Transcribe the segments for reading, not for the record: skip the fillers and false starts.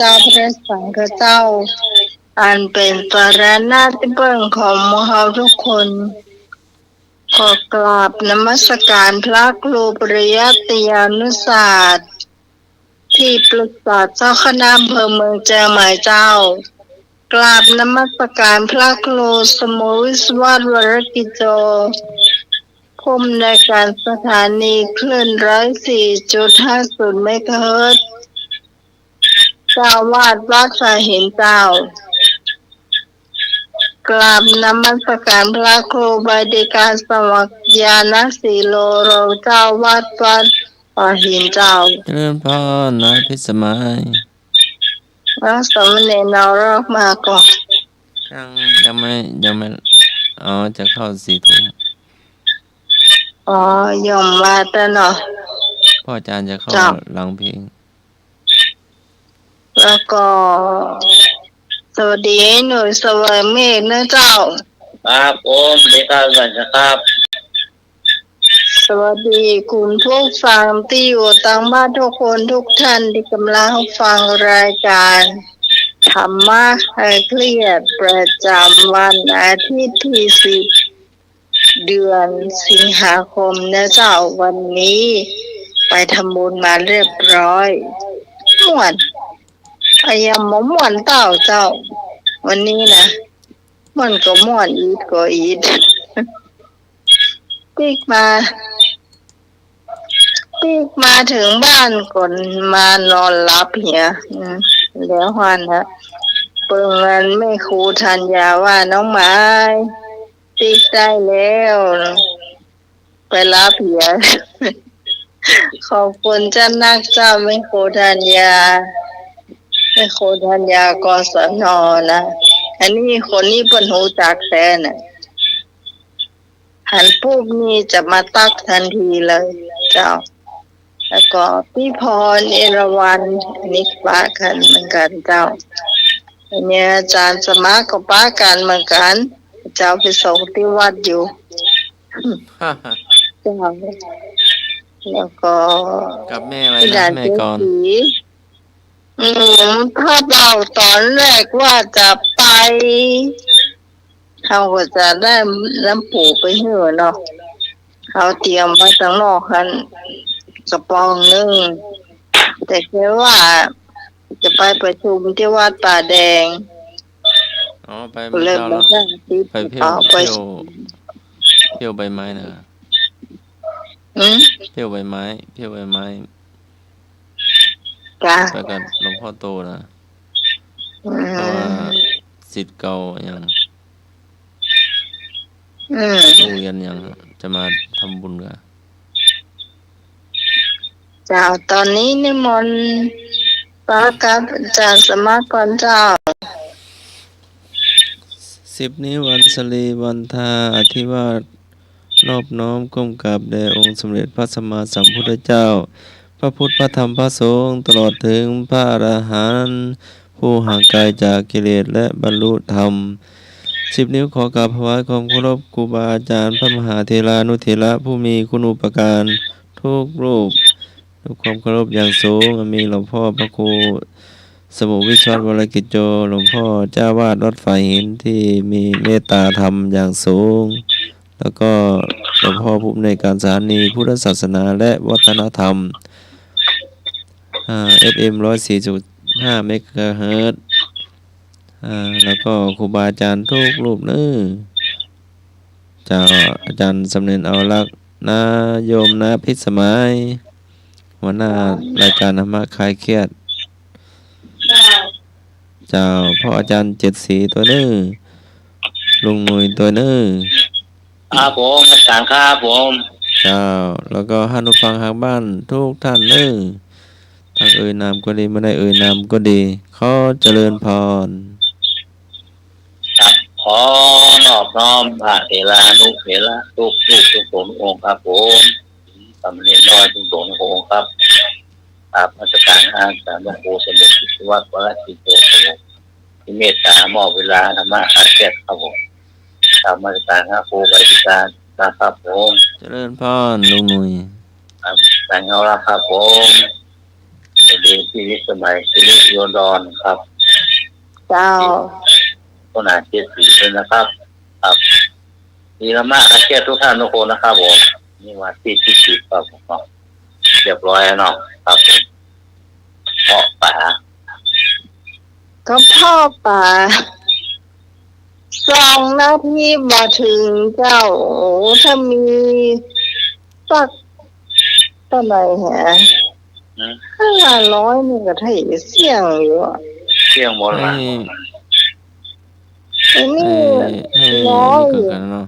เจ้าพระสังฆเจ้าอันเป็นสรณะที่พึ่งของหมู่เราทุกคนขอกราบนมัสการพระครูปริยัติยานุศาสตร์ที่ปรึกษาเจ้าคณะอำเภอเมืองเชียงใหม่เจ้ากราบนมัสการพระครูสมุวิศวรวรกิจโจผู้อำนวยการสถานีคลื่น104.50 เมกะเฮิรตซ์เจ้าวาดวัดสายหินเจ้ากราบนมัสการพระครูบดีการสวัสยานสีโลรองเจ้าวาดวัดสายหินเจ้าเจริญพรนายพิสมัยพระสมณีนรกมาก่อนยังไม่จะเข้า4 ทุ่มยอมมาแต่เนาะพ่ออาจารย์จะเข้าหลังเพลงแล้วก็สวัสดีหน่วยสวัยเมฆนะเจ้าครับผมเด็กการบัญชาครับสวัสดีคุณผู้ฟังที่อยู่ต่างบ้านทุกคนทุกท่านที่กำลังฟังรายการธรรมะให้เครียดประจำวันอาทิตย์ที่10 เดือนสิงหาคมนะเจ้าวันนี้ไปทำบุญมาเรียบร้อยม่วนยังม่วนเต้าเจ้าวันนี้นะม่วนก็ม่วนอีดก็อีดปีกมาถึงบ้านก่อนมานอนหลับเหียแล้ววันนะเปิงเงินไม่ครูทันยาว่าน้องไม้ปีกได้แล้วไปรับเหียขอบคุณเจ้านักเจ้าไม่ครูทันยาไม่ครูทันยากศน.นะอันนี้คนนี้เป็นหูจักแท้น่ะหันปุ๊บนี่จะมาตักทันทีเลยเจ้าแล้วก็พี่พรเอราวัณนิกป้ากันเหมือนกันเจ้าเนี่ยอาจารย์สมาก็ป้ากันเหมือนกันเจ้าไปส่งที่วัดอยู่เจ้าแล้วก็กับแม่ไว้นะแม่ก่อนถ้าเราตอนแรกว่าจะไปเขาก็จะได้น้ำปูไปเหือเนาะเขาเตรียมไว้ตั้งนอกกันกระป๋องนึงแต่แค่ว่าจะไปประชุมที่วัดป่าแดงไปไม่เจ้าแล้วไปเพี้ยวใบไม้นะเพี้ยวใบไม้ไปกับหลวงพ่อโตนะเพราะว่าศิษย์เก่าอย่างโรงเรียนอย่างจะมาทำบุญกันเจ้าตอนนี้นิมนต์พระกับอาจารย์สมัครก่อนเจ้า10 นี้วันสลีวันทาอธิวาสนอบน้อมก้มกราบแด่องค์สมเด็จพระสัมมาสัมพุทธเจ้าพระพุทธพระธรรมพระสงฆ์ตลอดถึงพระอรหันต์ผู้ห่างไกลจากกิเลสและบรรลุธรรม10 นิ้วขอกราบถวายความเคารพครูบาอาจารย์พระมหาเถรานุเถระผู้มีคุณูปการทุกรูปด้วยความเคารพอย่างสูงมีหลวงพ่อพระครูสมุวิชวัตรวรกิจโจหลวงพ่อเจ้าวาดวัดฝ่ายหินที่มีเมตตาธรรมอย่างสูงแล้วก็หลวงพ่อผู้อำนวยการสถานีพุทธศาสนาและวัฒนธรรมFM 104.5 เมกะเฮิรตซ์แล้วก็ครูบาอาจารย์ทุกรูปเจ้าอาจารย์สำเนินเอาลักษณ์นะโยมนะพิสมัยหัวหน้ารายการธรรมะคลายเครียดเจ้าพ่ออาจารย์7 สีตัวลุงหนุ่ยตัวครับผมอาจารย์ครับผมเจ้าแล้วก็ท่านผู้ฟังทางบ้านทุกท่านทั้งเอ่ยนามก็ดีไม่ได้เอ่ยนามก็ดีขอเจริญพรครับขอนอบน้อมพระเถรานุเถระทุกผมองค์ครับผมสำเร็จน้อยทุกองค์ครับราชการอาจารย์หลวงปู่สมเด็จพระวัดวรกิจโตที่เมตตามอบเวลาธรรมะอาเซียนครับผมทำราชการครูบริการนะครับผมเจริญพรลุงหนุ่ยแต่งเอาละครับผม เรียนชีวิตสมัยชีวิตโยดอนครับ เจ้า ก็น่าเชื่อถือเลยนะครับครับดีละมากนะเชื่อทุกท่านทุกคนนะครับผมนี่ว่าที่ครับผมเรียบร้อยแล้วเนาะครับเพาะป่า ก็พ่อป่า2 นาทีมาถึงเจ้าโอ้ถ้ามีสักเท่าไหร่ฮะ500นี่ก็ไทยเสี่ยงอยู่อ่ะ เที่ยงหมด ให้ ละ อันนี้ ให้ ร้อย นี่ก็กันเนาะ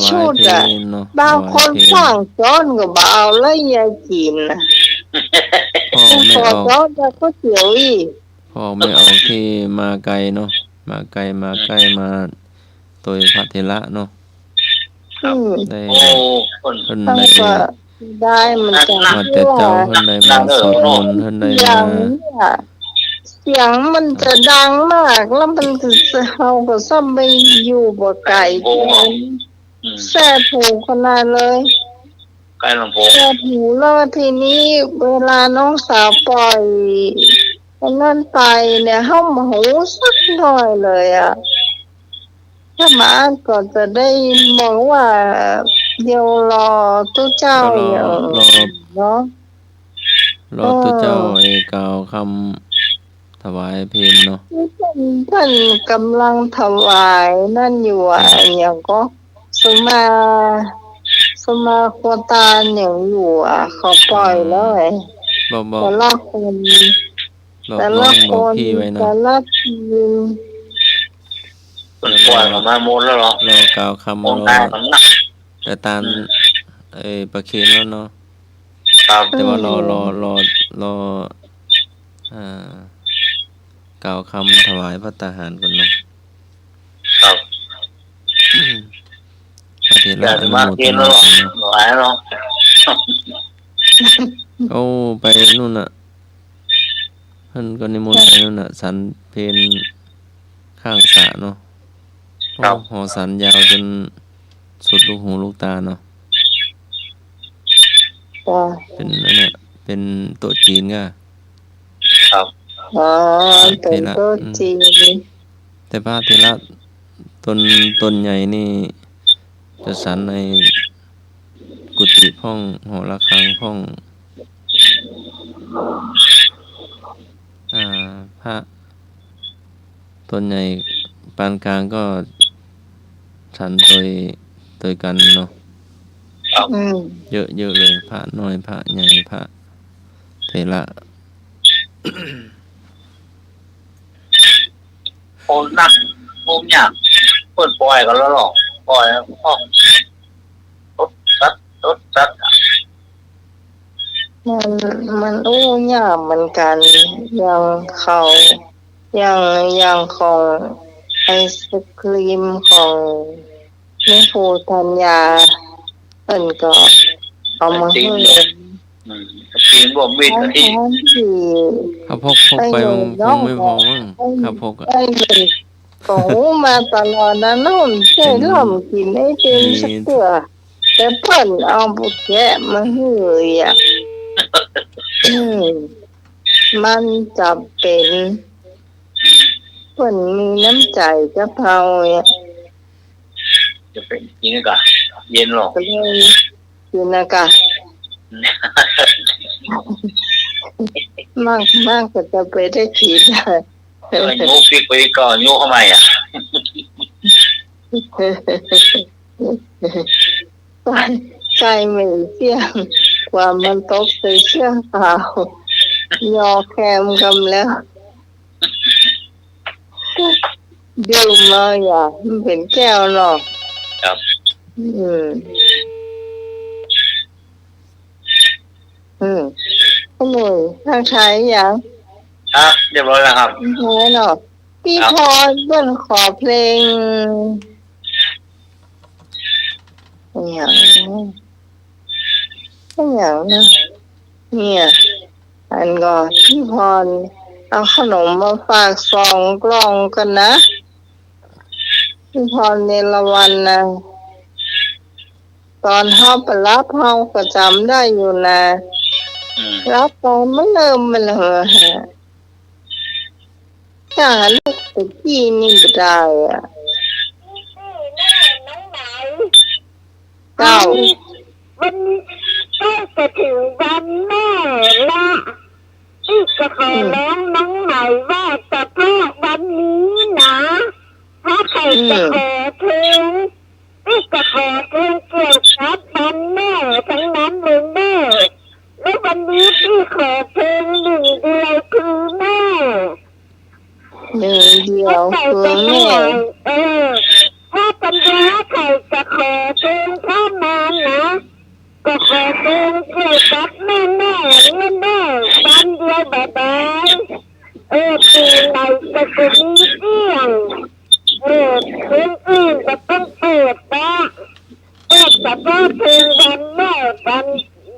ชุด เพ อ่ะ ลงเนาะ บางคนสร้างซ้อนก็บ่เอาแล้วยายกินนะ พ่อไม่ ขอ ออก ซ้อนจะก็เสียวอีก พ่อไม่ออกที่มาไกลเนาะมาใกล้มาตัวพระเถระเนาะ ได้ โอ้คน เพิ่น ตั้ง ได้ ก็ได้มันจะ มาแต่เจ้าเพิ่นได้มาสวดมนต์เพิ่นได้ อ มา ย่างเนี่ยเสียงมันจะดังมากแล้วมันจะเฮาก็ซ้ำไปอยู่บ่ไกลแซ่บหูขนาดเลย ใกล้ลำโพง แซ่บหูแล้วทีนี้เวลาน้องสาวปล่อยอันนั้นไปเนี่ยเฮามาหูสักหน่อยเลยอ่ะถ้ามาอ่านก็จะได้บอกว่าเดี๋ยวรอตู้เจ้าอย่างเนาะ รอตัวเจ้าไอ้กล่าวคำถวายเพลเนาะ ท่านกำลังถวายนั่นอยู่อ่ะอย่างก็สมาโคตานอย่างอยู่อ่ะเขาปล่อยเลย บอก แต่ละคน แต่ น้ ละ อง ค บอก น พี่ไว้เนาะ แต่ละทีม คนปล่อยออกมาหมดแล้วเหรอ รอกล่าวคำ มอง ร ตา อ มันหนัก แต่ตามไอ้ประเคนแล้วเนาะ ครับ แต่ว่ารออ่ากล่าวคำถวายพระตาหารก่อนเนาะ ครับ พระเถ อ ระ ยาก อ จะ นุ มา โมท เกิน นา แล้วหรอ เนาะ หลายหรอ เอาไปนู่นน่ะเพิ่นก็นิมนต์ไปนู่นน่ะสันเพลข้างสระเนาะโอ้หอสันยาวจนสุดลูกหูลูกตาเนาะ จ้ะ เป็นอันเนี้ยเป็นโต๊ะจีนก็ ครับ อ๋อเป็นโต๊ะจีน แต่พระเถระต้นใหญ่นี่จะสันในกุฏิห้องหอระฆังห้องพระต้นใหญ่ปานกลางก็สันโดยกันเนาะ อืม เยอะเลยพระน้อยพระใหญ่พระเถระ โอนหนักผมอยากเปิดปล่อยกันแล้วหรอปล่อยพ่อรถตัด มันยากเหมือนกันอย่างเขาอย่างของไอศครีมของแม่ครูธัญญาเพิ่นก็เอามาให้ ทีมรวมวิทย์ ทั้ง ที่ ที่ เขาพกไปมันคงไม่พอมั้งเขาพกอ่ะ ไอ้เด็กก็หูมาตลอดนะน้องเจ้ล่อมกินไอ้เต็มสักเตือแต่เพิ่นเอาบุกแกะมาให้อ่ะมันจะเป็นเพิ่นมีน้ำใจกับเราอ่ะ จะเป็นจริงกะเย็นหรอก ก็เลยกินนะกะมากก็จะไปได้ขีดได้ งูปิกไปก่อนงูเข้ามาอ่ะ ไก่ไม่เสี่ยงกว่ามันตกใส่เชือกเปล่ายอแคมกำแล้วดื่มมาอย่ามันเป็นแก้วหรอก ครับ ขโมยทางใช้อย่าง ครับเรียบร้อยแล้วครับ ใช้หรอกพี่พรเบิ้นขอเพลงอย่างนะเนี่ยอันก็พี่พรเอาขนมมาฝาก2 กล่องกันนะพี่พรเนรวันนะตอนเฮาไปรับเฮาก็จำได้อยู่นะ รับไปมันเริ่มมันเหรอฮะถ้าลูกตะกี้นี่ไม่ได้อ่ะเจ้าวันก็จะถึงวันแม่ละที่จะขอร้องน้องใหม่ว่าจะพลาดวันนี้นะถ้าใครจะขอเพลงที่จะขอเพลงเกี่ยวกับวันแม่ทั้งนั้นเลยแม่และวันนี้พี่ขอเพลงหนึ่งเดียวคือแม่หนึ่งเดียวคือแม่ถ้าปัญญาใครจะขอเพลงเข้ามานะก็ขอเพลงเกี่ยวกับแม่แม่วันเดียวแบบปีไหนจะมีเสียงเพลงอื่นจะต้องเปิดนะแต่ก็เพลงวันแม่วัน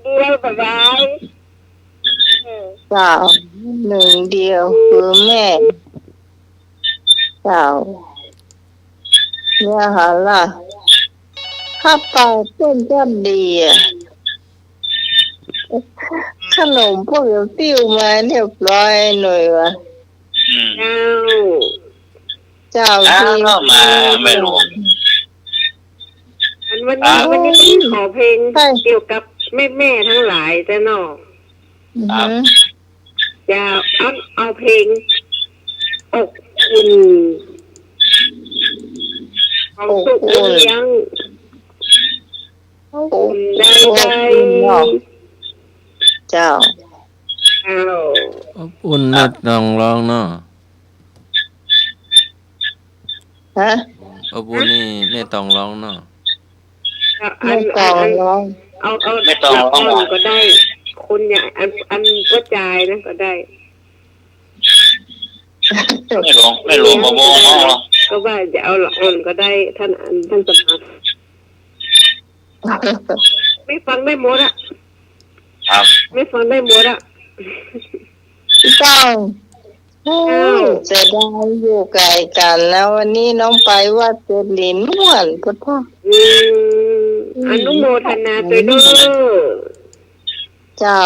เดียวแบบเจ้าหนึ่งเดียวคือแม่เจ้าเนี่ยฮะล่ะถ้าไปเต้นแจ่มดีอ่ะขนมพวกติ้วมาเรียบร้อยหน่อยวะเจ้าที่มาไม่รู้วันนี้พี่ขอเพลงเกี่ยวกับแม่ทั้งหลายแต่นอกจะเอาเพลงอกอุ่นของสุขเลี้ยงอุ่นได้เจ้าอบอุ่นเม็ดตองร้องเนาะฮะอบอุ่นนี่เม็ดตองร้องเนาะไม่ต้องร้องไม่ต้องร้องก็ได้คนอย่างอันก็จายนะก็ได้ไม่ลงมาบอกก็ว่าจะเอาละอ่อนก็ได้ท่านสมาไม่ฟังได้หมดอ่ะครับไม่ฟังได้หมดอ่ะต้องจะได้อยู่ไกลกันแล้ววันนี้น้องไปว่าเจริญม่วนพุทธะอนุโมทนาด้วยเด้อเจ้า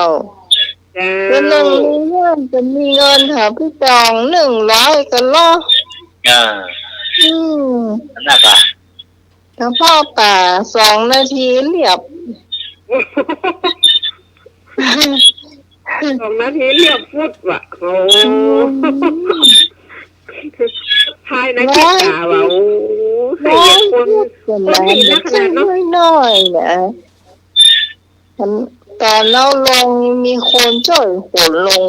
เป็นหนึ่งเงินจะมีเงินหาพี่จอง100กันล้อน่าป่ะถ้าพ่อป่า2 นาทีเรียบ2 นาทีเรียบพูดว่ะโอ้ทายนะคิดตาว่าโอ้ให้คนเห็นนะขนาดน้อยนะตอนเราลงมีคนช่วยขนลง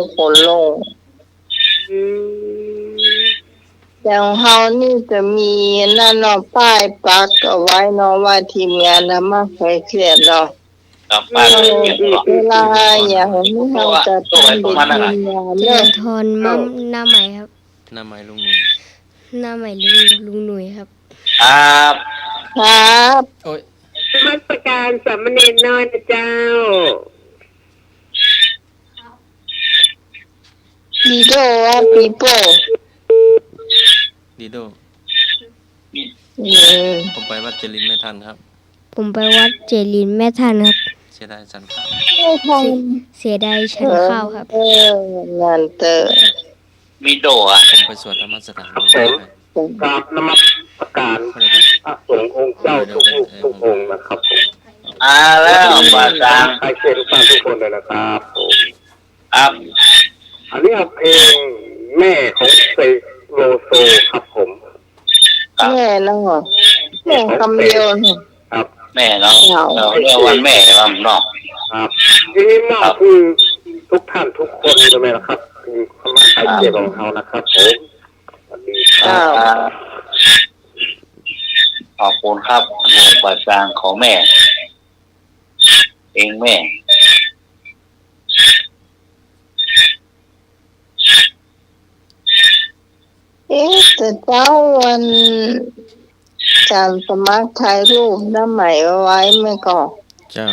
แต่ของเฮานี่จะมีนั่นเนาะป้ายปักเอาไว้เนาะว่าทีมงานนำมาใครเครียดเนาะเวลาอย่างนี้เราจะต้องไปทีมงานเลยทอนมั่งหน้าใหม่ครับหน้าใหม่ลุงหนุ่ยหน้าใหม่ลุงหนุ่ยครับครับโอ้ยนมัสการสามเณรน้อยนะเจ้าดีโดว่าปีโป้ดีโดผมไปวัดเจริญไม่ทันครับผมไปวัดเจริญไม่ทันครับเสียดายฉันข้าวเสียดายฉันข้าวครับงานเตอมีโดอ่ะผมไปสวดธรรมสถานกราบนมัสการพระสงฆ์องค์เจ้าทุกองค์นะครับผมแล้วบาจางใครเชิญทุกท่านทุกคนเลยนะครับผมครับอันนี้เพลงแม่ของเซโลโซครับผมแม่เนาะแม่คำเดียวครับแม่เนาะเรียกวันแม่ครับเนาะครับทีนี้เนาะคือทุกท่านทุกคนใช่ไหมล่ะครับคือคำว่าใครเกี่ยวของเขานะครับผมสวัสดีครับขอบคุณครับวงบาจางของแม่เองแม่แต่เจ้าวันจันสมัครถ่ายรูปน้ำใหม่ไว้ไม่ก่อเจ้า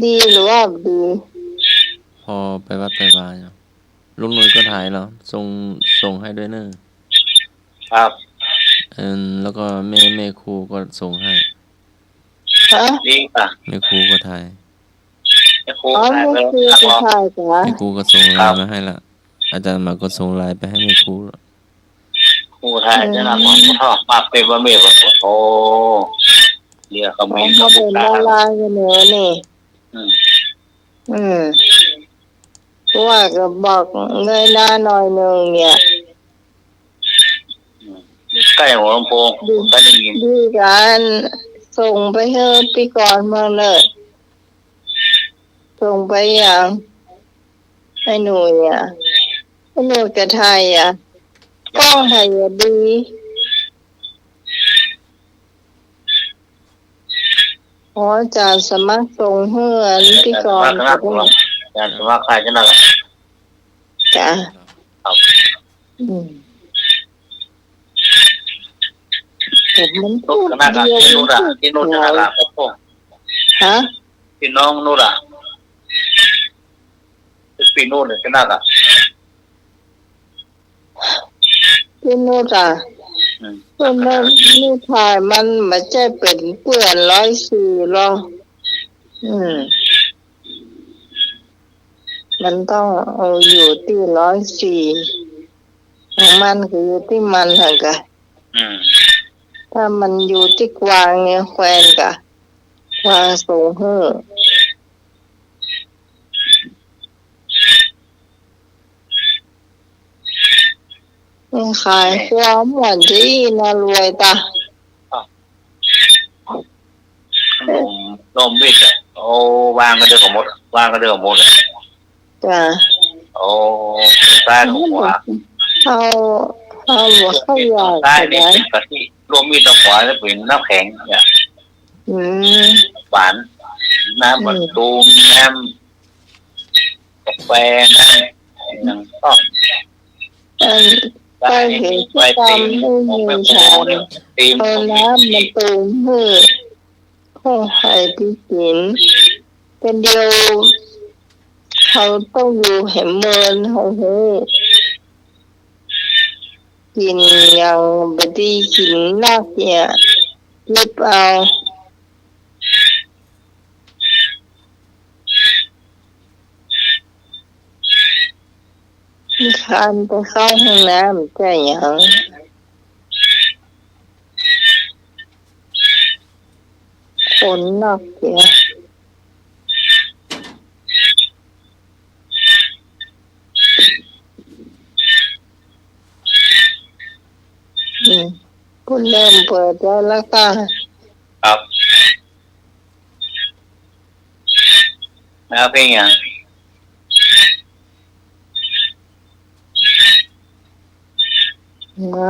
ดีหรือว่าดีพอไปวัดไปวาลุงหนุ่ยก็ถ่ายแล้วส่งให้ด้วยเนอะครับแล้วก็แม่ครูก็ส่งให้ฮะดีป่ะแม่ครูก็ถ่าย จะครู อ๋อ ถ่าย ไม่ ไป คือ ครับ จะถ่ายจ้ะ แม่ครูก็ส่งไลน์มาให้ละอาจารย์หมาก็ส่งไลน์ไปให้แม่ครูละ ครูถ่ายจะนำของพ่อมาเป็นว่าเมียแบบโอ้เรียกเขา อ๋อ มี เขาเป็นดารากันเหนือนี่ อืม อืมว่าก็บอกเงยหน้าหน่อยหนึ่งเนี่ย ใกล้หัวลำโพงก็ได้ยิน ดีกันส่งไปเถอะพี่ก่อนมาเลยส่งไปอย่างให้หนูอ่ะให้หนูกระไทยอ่ะกล้องไทยอ่ะดีอ๋อจารย์สมัครส่งเฮือนพี่ก่อน คณะของเราอาจารย์สมัครใครจะนั่ง จ้ะ ครับ อืมผมมันพูด คณะกับ เดียว ที่นู่นอะที่นู่นจะนั่งกับพ่อ ฮะ พี่น้องนู่นอะพี่นู่นจะนั่งกับ พี่นุชอ่ะพี่นุชนี่ถ่ายมันมาใจเป็นเปื่อน104หรอกมันต้องเอาอยู่ที่104ของมันคืออยู่ที่มันห่างกันถ้ามันอยู่ที่กวางเนี่ยแควนกะกวางสูงเฮ้อนี่ขายความหวานจีน่ารวยตา นมวิทย์โอ้วางก็เดือดหมดวางก็เดือดหมด จ้ะ โอ้ใต้ของขวา เขาอยาก ใต้ จะ นี่ ได้ เป็นกะทิรวมมีตรงขวาจะเป็นน้ำแข็งเนี่ย อืม หวานน้ำมันตูมน้ำกาแฟน้ำน้ำต้ม ไปเห็นที่ตามไม่มีชาเอาน้ำมาตูมเพื่อให้ใครที่กินเป็นเดียวเขาต้องอยู่เห็นเมินเขาหูกินอย่างบดีกินนักเนี่ยรีบเอาคานไปเข้าห้องน้ำใจอย่างคนนักเนี่ยคุณเริ่มเปิดแล้วก็ ครับแล้วเป็นยัง นะ